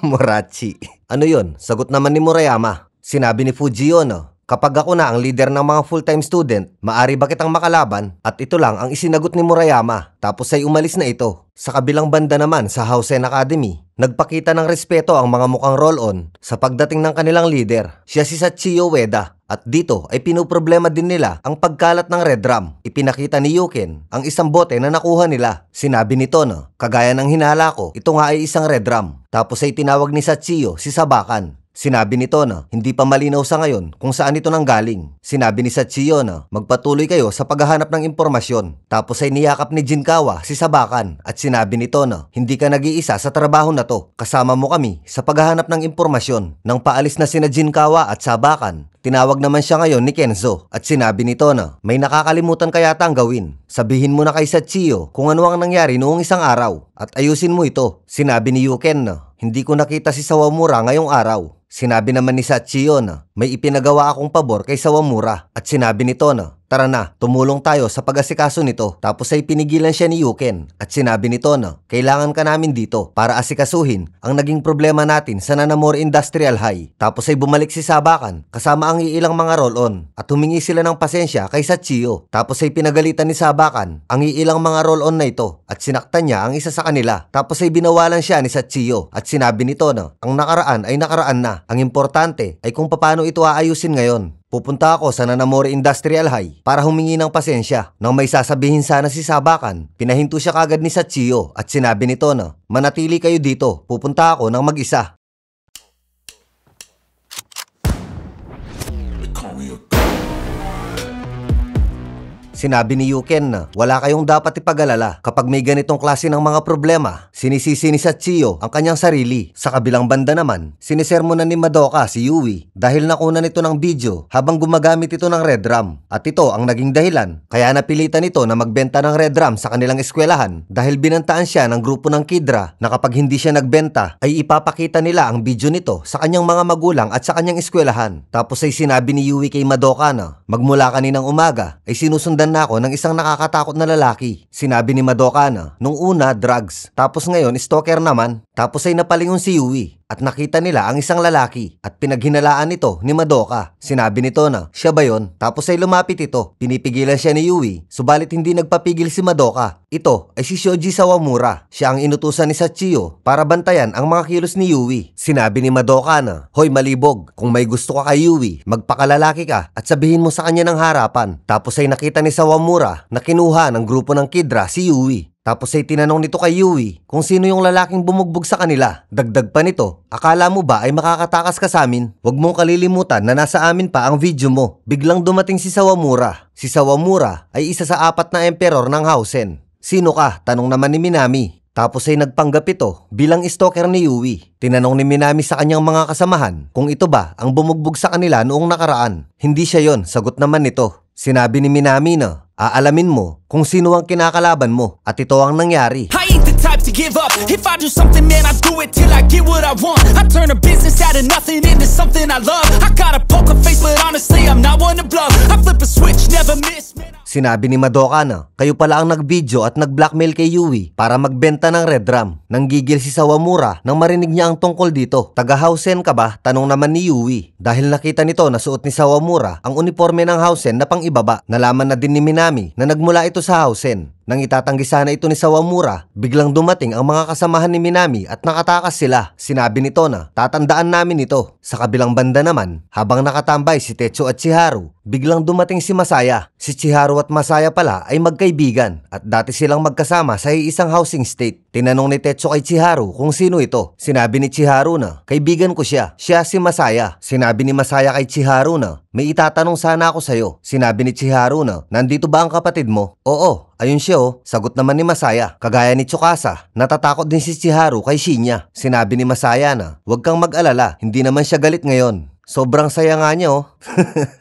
Murachi. Ano yon? Sagot naman ni Murayama. Sinabi ni Fujio na, kapag ako na ang leader ng mga full-time student, maari ba kitang makalaban? At ito lang ang isinagot ni Murayama. Tapos ay umalis na ito. Sa kabilang banda naman sa Housen Academy, nagpakita ng respeto ang mga mukhang roll-on sa pagdating ng kanilang leader. Siya si Sachio Ueda. At dito ay pinuproblema din nila ang pagkalat ng red drum. Ipinakita ni Yuken ang isang bote na nakuha nila. Sinabi nito na, kagaya ng hinala ko, ito nga ay isang red drum. Tapos ay tinawag ni Sachio si Sabakan. Sinabi nito na hindi pa malinaw sa ngayon kung saan ito nanggaling. Sinabi ni Sachio na magpatuloy kayo sa paghahanap ng impormasyon. Tapos ay niyakap ni Jinkawa si Sabakan at sinabi nito na hindi ka nag-iisa sa trabaho na to. Kasama mo kami sa paghahanap ng impormasyon. Nang paalis na sina Jinkawa at Sabakan, tinawag naman siya ngayon ni Kenzo at sinabi nito na may nakakalimutan ka yata ang gawin. Sabihin mo na kay Sachio kung ano ang nangyari noong isang araw at ayusin mo ito. Sinabi ni Yuken na hindi ko nakita si Sawamura ngayong araw. Sinabi naman ni Sachio na may ipinagawa akong pabor kay Sawamura at sinabi nito na tara na, tumulong tayo sa pag-asikaso nito. Tapos ay pinigilan siya ni Yuken at sinabi nito na kailangan ka namin dito para asikasuhin ang naging problema natin sa Nanamori Industrial High. Tapos ay bumalik si Sabakan kasama ang iilang mga roll-on at humingi sila ng pasensya kay Sachio. Tapos ay pinagalitan ni Sabakan ang iilang mga roll-on na ito at sinaktan niya ang isa sa kanila. Tapos ay binawalan siya ni Sachio at sinabi nito na ang nakaraan ay nakaraan na. Ang importante ay kung paano ito aayusin ngayon. Pupunta ako sa Nanamori Industrial High para humingi ng pasensya. Nang may sasabihin sana si Sabakan, pinahinto siya kagad ni Sachio at sinabi nito na manatili kayo dito, pupunta ako ng mag-isa. Sinabi ni Yuken na wala kayong dapat ipag-alala kapag may ganitong klase ng mga problema. Sinisisi ni Sachio ang kanyang sarili. Sa kabilang banda naman, sinisermonan ni Madoka si Yui dahil nakuna nito ng video habang gumagamit ito ng red drum. At ito ang naging dahilan kaya napilitan ito na magbenta ng red drum sa kanilang eskwelahan dahil binantaan siya ng grupo ng Kidra na kapag hindi siya nagbenta ay ipapakita nila ang video nito sa kanyang mga magulang at sa kanyang eskwelahan. Tapos ay sinabi ni Yui kay Madoka na magmula kaninang umaga ay sinusundan na ako ng isang nakakatakot na lalaki. Sinabi ni Madoka na nung una drugs, tapos ngayon stalker naman. Tapos ay napalingon si Yui at nakita nila ang isang lalaki at pinaghinalaan ito ni Madoka. Sinabi nito na siya ba yon? Tapos ay lumapit ito. Pinipigilan siya ni Yui, subalit hindi nagpapigil si Madoka. Ito ay si Shoji Sawamura. Siya ang inutusan ni Sachio para bantayan ang mga kilos ni Yui. Sinabi ni Madoka na, hoy malibog, kung may gusto ka kay Yui, magpakalalaki ka at sabihin mo sa kanya ng harapan. Tapos ay nakita ni Sawamura na kinuha ng grupo ng Kidra si Yui. Tapos ay tinanong nito kay Yui kung sino yung lalaking bumugbog sa kanila. Dagdag pa nito, akala mo ba ay makakatakas ka sa amin? Huwag mong kalilimutan na nasa amin pa ang video mo. Biglang dumating si Sawamura. Si Sawamura ay isa sa 4 na emperor ng Housen. Sino ka? Tanong naman ni Minami. Tapos ay nagpanggap ito bilang stalker ni Yui. Tinanong ni Minami sa kanyang mga kasamahan kung ito ba ang bumugbog sa kanila noong nakaraan. Hindi siya yon, sagot naman nito. Sinabi ni Minami na aalamin mo kung sino ang kinakalaban mo at ito ang nangyari. I ain't the type to give up. If I do something, man, I do it till I get what I want. I turn a business out of nothing into something I love. I got a poker face, but honestly, I'm not one to bluff. I flip a switch, never miss, man. Sinabi ni Madoka na kayo pala ang nag-video at nag-blackmail kay Yui para magbenta ng red drum. Nanggigil si Sawamura nang marinig niya ang tungkol dito. Taga-Housen ka ba? Tanong naman ni Yui. Dahil nakita nito na suot ni Sawamura ang uniforme ng Housen na pang-ibaba. Nalaman na din ni Minami na nagmula ito sa Housen. Nang itatanggi sana ito ni Sawamura, biglang dumating ang mga kasamahan ni Minami at nakatakas sila. Sinabi nito na tatandaan namin ito. Sa kabilang banda naman, habang nakatambay si Tetsuo at Chiharu, biglang dumating si Masaya. Si Chiharu at Masaya pala ay magkaibigan at dati silang magkasama sa isang housing state. Tinanong ni Tetsuo kay Chiharu kung sino ito. Sinabi ni Chiharu na kaibigan ko siya. Siya si Masaya. Sinabi ni Masaya kay Chiharu na may itatanong sana ako sa'yo. Sinabi ni Chiharu na nandito ba ang kapatid mo? Oo. Ayun siya oh, sagot naman ni Masaya. Kagaya ni Tsukasa, natatakot din si Chiharu kay Shinya. Sinabi ni Masaya na, huwag kang mag-alala, hindi naman siya galit ngayon. Sobrang saya nga niya oh.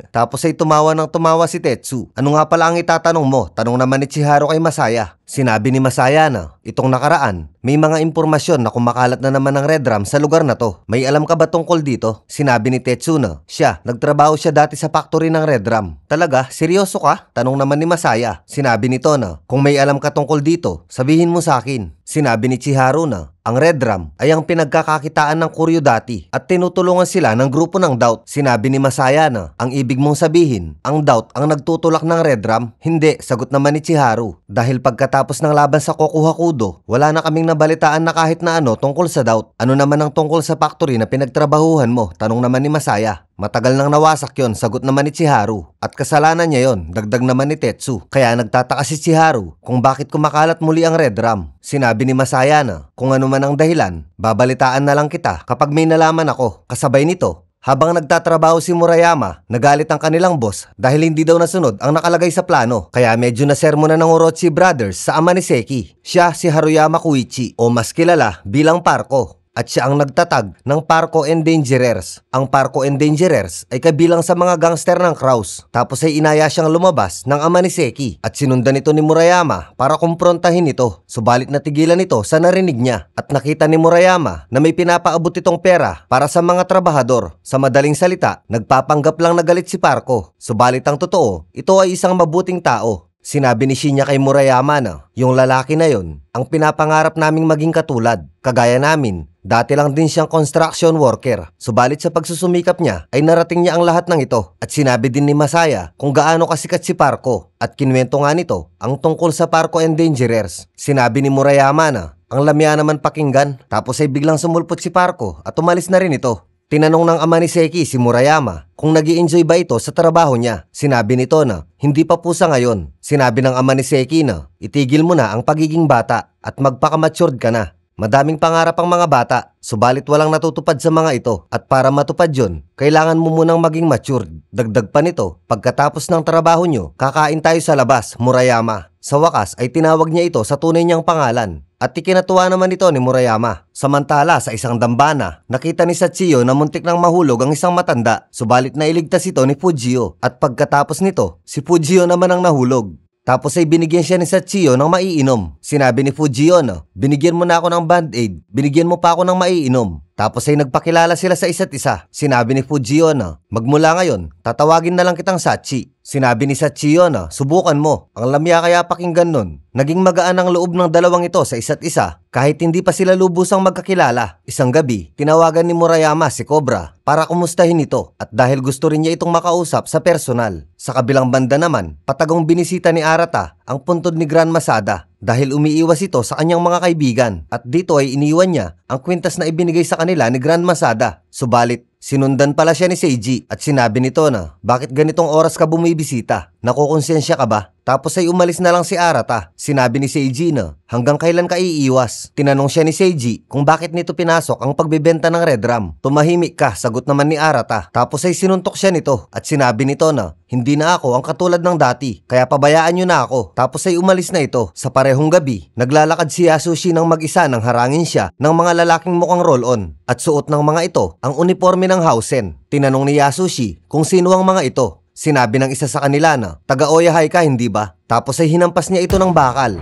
Tapos ay tumawa ng tumawa si Tetsu. Ano nga pala ang itatanong mo? Tanong naman ni Chiharu kay Masaya. Sinabi ni Masaya na, itong nakaraan, may mga impormasyon na kumakalat na naman ng Red Ram sa lugar na to. May alam ka ba tungkol dito? Sinabi ni Tetsu na, nagtrabaho siya dati sa factory ng Red Ram. Talaga? Seryoso ka? Tanong naman ni Masaya. Sinabi nito na, kung may alam ka tungkol dito, sabihin mo sa akin. Sinabi ni Chiharu na, ang Red Ram ay ang pinagkakakitaan ng Kuryo dati at tinutulungan sila ng grupo ng Doubt. Sinabi ni Masaya na, ang ibig mong sabihin, ang Doubt ang nagtutulak ng Red Ram? Hindi, sagot naman ni Chiharu. Dahil pagkatapos ng laban sa Kokuhakudo, wala na kaming nabalitaan na kahit na ano tungkol sa Doubt. Ano naman ang tungkol sa factory na pinagtrabahuhan mo? Tanong naman ni Masaya. Matagal nang nawasak yon, sagot naman ni Chiharu. At kasalanan niya yon, dagdag naman ni Tetsu. Kaya nagtataka si Chiharu kung bakit kumakalat muli ang Red Ram. Sinabi ni Masaya na, kung ano man ang dahilan, babalitaan na lang kita kapag may nalaman ako. Kasabay nito, habang nagtatrabaho si Murayama, nagalit ang kanilang boss dahil hindi daw nasunod ang nakalagay sa plano. Kaya medyo nasermonan ng Orochi Brothers sa ama ni Seki. Siya si Haruyama Koichi o mas kilala bilang Parko. At siya ang nagtatag ng Parko Endangerers. Ang Parko Endangerers ay kabilang sa mga gangster ng Kraus. Tapos ay inaya siyang lumabas ng ama ni Seki at sinundan ito ni Murayama para kumprontahin ito. Subalit natigilan ito sa narinig niya at nakita ni Murayama na may pinapaabot itong pera para sa mga trabahador. Sa madaling salita, nagpapanggap lang na galit si Parko. Subalit ang totoo, ito ay isang mabuting tao. Sinabi ni Shinya kay Murayama na, yung lalaki na yon, ang pinapangarap naming maging katulad. Kagaya namin, dati lang din siyang construction worker. Subalit sa pagsusumikap niya, ay narating niya ang lahat ng ito. At sinabi din ni Masaya kung gaano kasikat si Parko. At kinwento nga nito ang tungkol sa Parko Endangerers. Sinabi ni Murayama na, ang lamya naman pakinggan. Tapos ay biglang sumulpot si Parko at umalis na rin ito. Tinanong ng ama ni Seki si Murayama kung nag-i-enjoy ba ito sa trabaho niya. Sinabi nito na, hindi pa po sa ngayon. Sinabi ng ama ni Seki na, itigil mo na ang pagiging bata at magpaka-matured ka na. Madaming pangarap ang mga bata, subalit walang natutupad sa mga ito. At para matupad yon, kailangan mo munang maging matured. Dagdag pa nito, pagkatapos ng trabaho nyo, kakain tayo sa labas, Murayama. Sa wakas ay tinawag niya ito sa tunay niyang pangalan. At ikinatuwa naman ito ni Murayama. Samantala sa isang dambana, nakita ni Sachio na muntik nang mahulog ang isang matanda. Subalit nailigtas ito ni Fujio. At pagkatapos nito, si Fujio naman ang nahulog. Tapos ay binigyan siya ni Sachio ng maiinom. Sinabi ni Fujio na, binigyan mo na ako ng band-aid, binigyan mo pa ako ng maiinom. Tapos ay nagpakilala sila sa isa't isa. Sinabi ni Fujio na, magmula ngayon, tatawagin na lang kitang Sachi. Sinabi ni Sachio na, subukan mo. Ang lamya kaya pakinggan nun. Naging magaan ang loob ng dalawang ito sa isa't isa kahit hindi pa sila lubusang magkakilala. Isang gabi, tinawagan ni Murayama si Cobra para kumustahin ito at dahil gusto rin niya itong makausap sa personal. Sa kabilang banda naman, patagong binisita ni Arata ang puntod ni Gran Masada dahil umiiwas ito sa kanyang mga kaibigan at dito ay iniwan niya ang kwintas na ibinigay sa kanila ni Gran Masada. Subalit, sinundan pala siya ni Seiji at sinabi nito na, bakit ganitong oras ka bumibisita? Nakukonsensya ka ba? Tapos ay umalis na lang si Arata. Sinabi ni Seiji na, hanggang kailan ka iiwas? Tinanong siya ni Seiji kung bakit nito pinasok ang pagbebenta ng Red Ram. Tumahimik ka, sagot naman ni Arata. Tapos ay sinuntok siya nito at sinabi nito na, hindi na ako ang katulad ng dati, kaya pabayaan nyo na ako. Tapos ay umalis na ito. Sa parehong gabi, naglalakad si Yasushi ng mag-isa nang harangin siya ng mga lalaking mukhang roll-on. At suot ng mga ito ang uniforme ng Hausen. Tinanong ni Yasushi kung sino ang mga ito. Sinabi ng isa sa kanila na, taga-Oyahay ka hindi ba? Tapos ay hinampas niya ito ng bakal.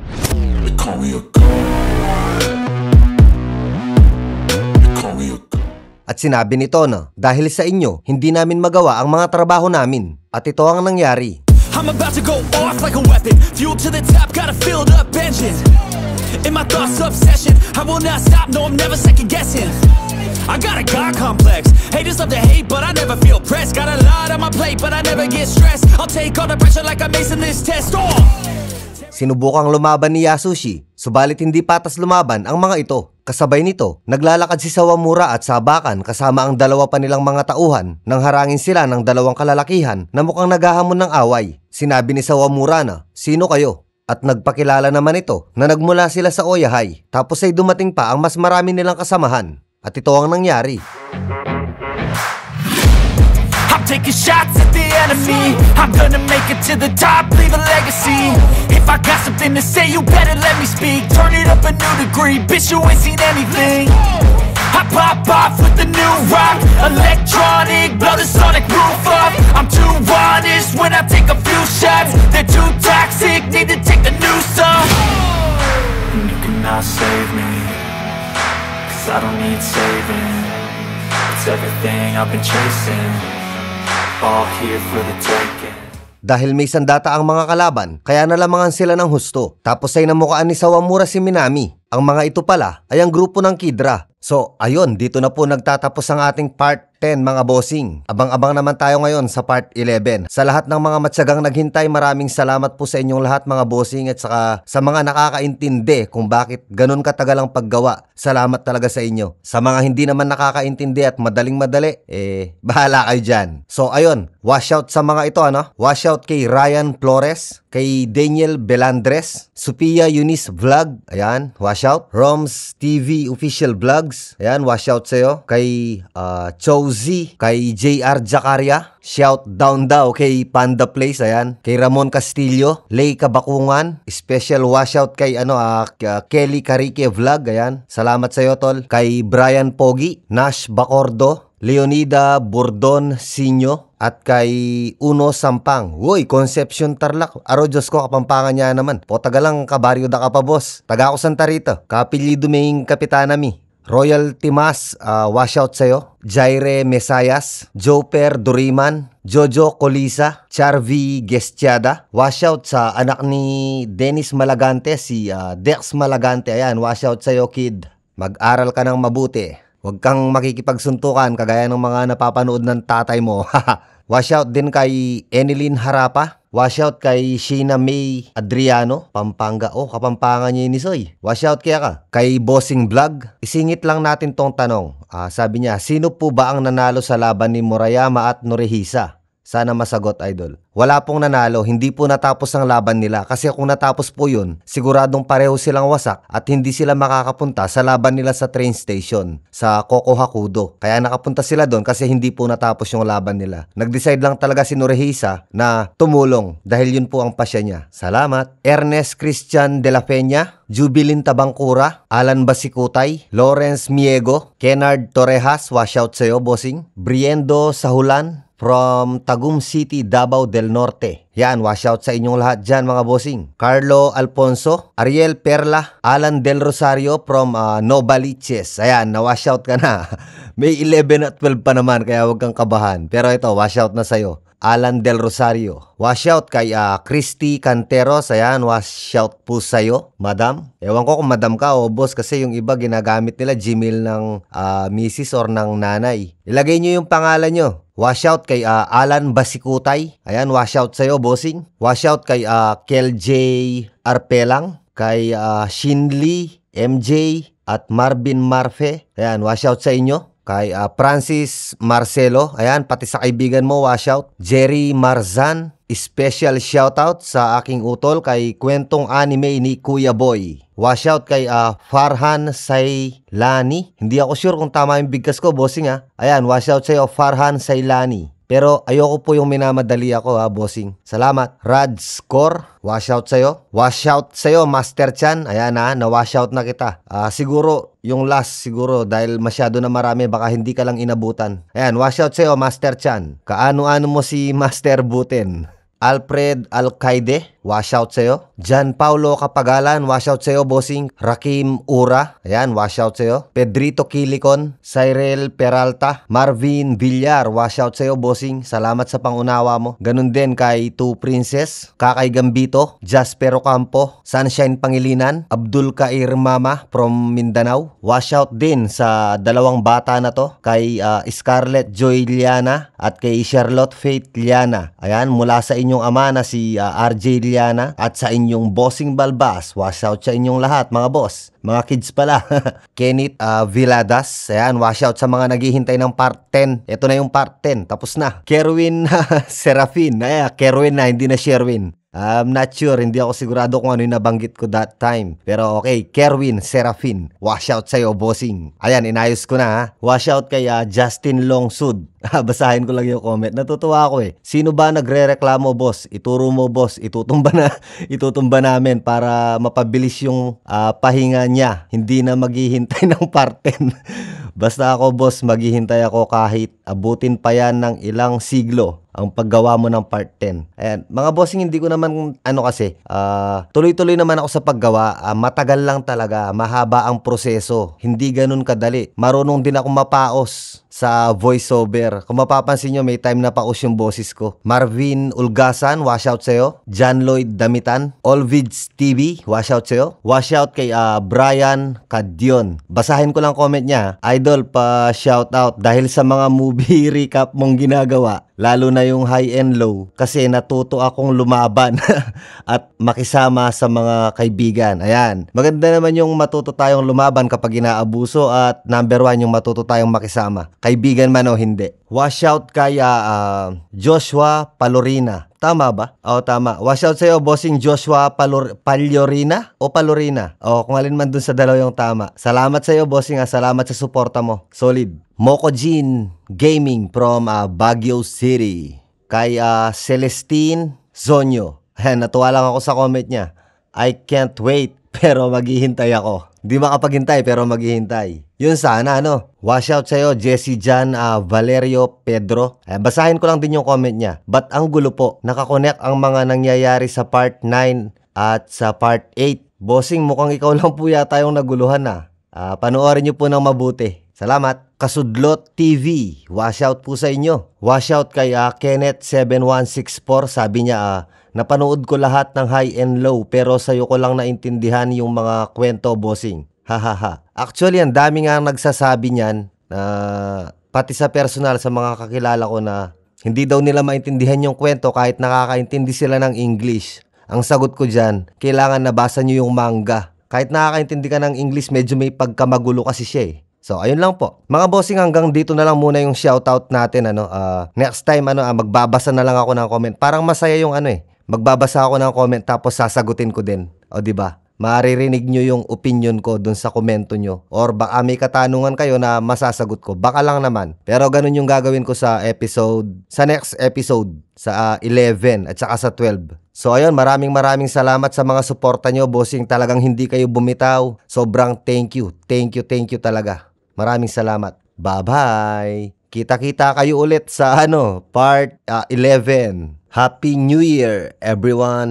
At sinabi nito na, dahil sa inyo, hindi namin magawa ang mga trabaho namin. At ito ang nangyari. I'm about to go off like a weapon. Fuel to the top, got a filled up engine. In my thoughts, obsession, I will not stop, no I'm never second guessing. I got a God complex. Haters love to hate, but I never feel pressed. Got a lot on my plate, but I never get stressed. I'll take all the pressure like I'm acing this test. Sinubukang lumaban ni Yasushi, subalit hindi patas lumaban ang mga ito. Kasabay nito, naglalakad si Sawamura at Sabakan kasama ang dalawa pa nilang mga tauhan nang harangin sila ng dalawang kalalakihan na mukhang naghahamon ng away. Sinabi ni Sawamura na, sino kayo? At nagpakilala naman ito na nagmula sila sa Oyahay. Tapos ay dumating pa ang mas marami nilang kasamahan. At ito ang nangyari. I'm taking shots at the enemy. I'm gonna make it to the top, leave a legacy. If I got something to say, you better let me speak. Turn it up a new degree, bitch, you ain't seen anything. I pop off with the new rock, electronic, blow the sonic roof up. I'm everything I've been chasing, all here for the taking. Dahil may sandata ang mga kalaban, kaya nalamangan sila ng husto. Tapos ay namukaan ni Sawamura si Minami. Ang mga ito pala ay ang grupo ng Kidra. So, ayun, dito na po nagtatapos ang ating part 10 mga bossing. Abang-abang naman tayo ngayon sa part 11. Sa lahat ng mga matsagang naghintay, maraming salamat po sa inyong lahat mga bossing at saka sa mga nakakaintindi kung bakit ganun katagal ang paggawa. Salamat talaga sa inyo. Sa mga hindi naman nakakaintindi at madaling-madali, bahala kayo dyan. So, ayun, wash out sa mga ito, ano? Wash out kay Ryan Flores, kay Daniel Belandres, Sophia Eunice Vlog, ayan, wash out. Roms TV Official Vlogs, ayan, wash out sa'yo. Kay Chowzy, kay JR Jacaria, shout down daw kay Panda Place, ayan. Kay Ramon Castillo, Lay Kabakungan, special wash out kay Kelly Carike Vlog, ayan. Salamat sa'yo tol. Kay Brian Pogi, Nash Bacordo, Leonida Bordon Sinyo, at kay Uno Sampang. Uy, Concepcion Tarlac. Aro Diyos ko, Kapampangan niya naman. Po taga lang, kabaryo da ka pa boss. Taga ako Santa Rita. Kapilido may kapitanami. Royal Timas, wash out sa'yo. Jaire Mesayas, Joper Duriman, Jojo Colisa, Charvi Gestiada. Wash out sa anak ni Dennis Malagante, si Dex Malagante. Ayan, wash out sa'yo kid. Mag-aral ka ng mabuti. Huwag kang makikipagsuntukan kagaya ng mga napapanood ng tatay mo. Wash out din kay Enilyn Harapa. Wash out kay Sheena May Adriano, Pampanga. Oh, Kapampangan niya ni Soy. Wash out kaya ka. Kay Bossing Vlog, isingit lang natin tong tanong. Sabi niya, sino po ba ang nanalo sa laban ni Murayama at Norihisa? Sana masagot, idol. Wala pong nanalo, hindi po natapos ang laban nila. Kasi kung natapos po yun, siguradong pareho silang wasak at hindi sila makakapunta sa laban nila sa train station, sa Kokohakudo. Kaya nakapunta sila doon kasi hindi po natapos yung laban nila. Nag-decide lang talaga si Norihisa na tumulong dahil yun po ang pasya niya. Salamat. Ernest Christian de la Peña, Jubilin Tabangkura, Alan Basikutay, Lawrence Miego, Kennard Torrejas, wash out sa'yo, bossing. Briendo Sahulan, from Tagum City, Davao del Norte. Yan, wash out sa inyong lahat dyan mga bossing. Carlo Alfonso, Ariel Perla, Alan Del Rosario from Novaliches. Ayan, na-wash out ka na. May 11 at 12 pa naman kaya huwag kang kabahan. Pero ito, wash out na sa'yo. Alan Del Rosario. Wash out kay Christy Canteros. Ayan, wash out po sa'yo, madam. Ewan ko kung madam ka o boss kasi yung iba ginagamit nila Gmail ng misis or ng nanay. Ilagay nyo yung pangalan nyo. Wash out kay Alan Basikutay. Ayan, wash out sa'yo, bossing. Wash out kay Kel J. Arpelang. Kay Shinli, MJ, at Marvin Marfe. Ayan, wash out sa inyo. Kay Francis Marcelo, ayan, pati sa kaibigan mo, wash out. Jerry Marzan, special shoutout sa aking utol kay Kwentong Anime ni Kuya Boy. Wash out kay Farhan Sailani. Hindi ako sure kung tama yung bigkas ko, bossing ha. Ayan, wash out sa'yo, Farhan Sailani. Pero ayoko po yung minamadali ako ha, bossing. Salamat. Rad Score, wash out sa'yo. Wash out sa'yo, Master Chan. Ayan ha, na-wash out na kita. Siguro, yung last siguro dahil masyado na marami, baka hindi ka lang inabutan. Ayan, wash out sa'yo, Master Chan. Kaano-ano mo si Master Buten? Alfred Alcaide, wash out sa'yo. Jan Paulo Kapagalan, wash out sa'yo, bossing. Rakim Ura, ayan, wash out sa'yo. Pedrito Kilikon, Cyril Peralta, Marvin Villar, wash out sa'yo, bossing. Salamat sa pangunawa mo. Ganun din kay Two Princess, Kakay Gambito, Jasper Ocampo, Sunshine Pangilinan, Abdul Kair Mama from Mindanao. Wash out din sa dalawang bata na to, kay Scarlett Joy Liana at kay Charlotte Faith Liana. Ayan, mula sa inyong ama na si RJ Liana at sa inyong bossing Balbas. Wash out sa inyong lahat mga boss. Mga kids pala. Kenneth Villadas. Ayan, wash out sa mga naghihintay ng part 10. Ito na yung part 10. Tapos na. Kerwin Serafin. Ayan, Kerwin na, hindi na Sherwin. I'm not sure, hindi ako sigurado kung ano yung nabanggit ko that time. Pero okay, Kerwin Serafin, wash out sa'yo, bossing. Ayan, inayos ko na ha. Wash out kay Justin Longsud. Basahin ko lang yung comment. Natutuwa ako eh. Sino ba nagre-reklamo, boss? Ituro mo, boss. Itutumba namin para mapabilis yung pahinga niya. Hindi na maghihintay ng part 10. Basta ako, boss, maghihintay ako kahit abutin pa yan ng ilang siglo ang paggawa mo ng part 10. Ayan, mga bossing, hindi ko naman, kasi, tuloy-tuloy naman ako sa paggawa. Matagal lang talaga, mahaba ang proseso. Hindi ganun kadali. Marunong din ako mapaos sa voiceover. Kung mapapansin nyo, may time na paus yung boses ko. Marvin Ulgasan, washout sa'yo. John Lloyd Damitan. Olvids TV, washout sa'yo. Washout kay Brian Cadyon. Basahin ko lang comment niya. Idol, pa shoutout dahil sa mga movie recap mong ginagawa. Lalo na yung high and low kasi natuto akong lumaban at makisama sa mga kaibigan. Ayan. Maganda naman yung matuto tayong lumaban kapag inaabuso at number 1 yung matuto tayong makisama. Kaibigan man o hindi. Washout kaya Joshua Palorina. Tama ba? Oo, tama. Washout sa'yo, bossing Joshua Palorina o Palorina? O, kung alin man dun sa dalaw yung tama. Salamat sa'yo, bossing. Salamat sa suporta mo. Solid. Moko Jean Gaming from Baguio City. Kay Celestine Zonyo. Ayan, natuwa lang ako sa comment niya. I can't wait, pero maghihintay ako. Di makapaghintay, pero maghihintay. Yun sana, ano? Washout sa'yo, Jesse Jan Valerio Pedro. Basahin ko lang din yung comment niya. Ba't ang gulo po? Nakakonect ang mga nangyayari sa part 9 at sa part 8. Bossing, mukhang ikaw lang po yata yung naguluhan na. Panoorin niyo po ng mabuti. Salamat. Kasudlot TV. Washout po sa inyo. Washout kay Kenneth7164. Sabi niya, napanood ko lahat ng high and low pero sa'yo ko lang naintindihan yung mga kwento, bossing. Hahaha. Actually, ang dami nga nagsasabi niyan, pati sa personal, sa mga kakilala ko na hindi daw nila maintindihan yung kwento kahit nakakaintindi sila ng English. Ang sagot ko dyan, kailangan nabasa nyo yung manga. Kahit nakakaintindi ka ng English, medyo may pagkamagulo kasi siya eh. So, ayun lang po. Mga bossing, hanggang dito na lang muna yung shoutout natin. Next time, magbabasa na lang ako ng comment. Parang masaya yung magbabasa ako ng comment tapos sasagutin ko din. O, diba? Maririnig nyo yung opinion ko dun sa komento nyo. Or baka may katanungan kayo na masasagot ko. Baka lang naman. Pero ganun yung gagawin ko sa next episode, sa 11 at saka sa 12. So ayun, maraming salamat sa mga suporta nyo, bossing. Talagang hindi kayo bumitaw. Sobrang thank you talaga. Maraming salamat. Bye-bye. Kita-kita kayo ulit sa part 11. Happy New Year, everyone.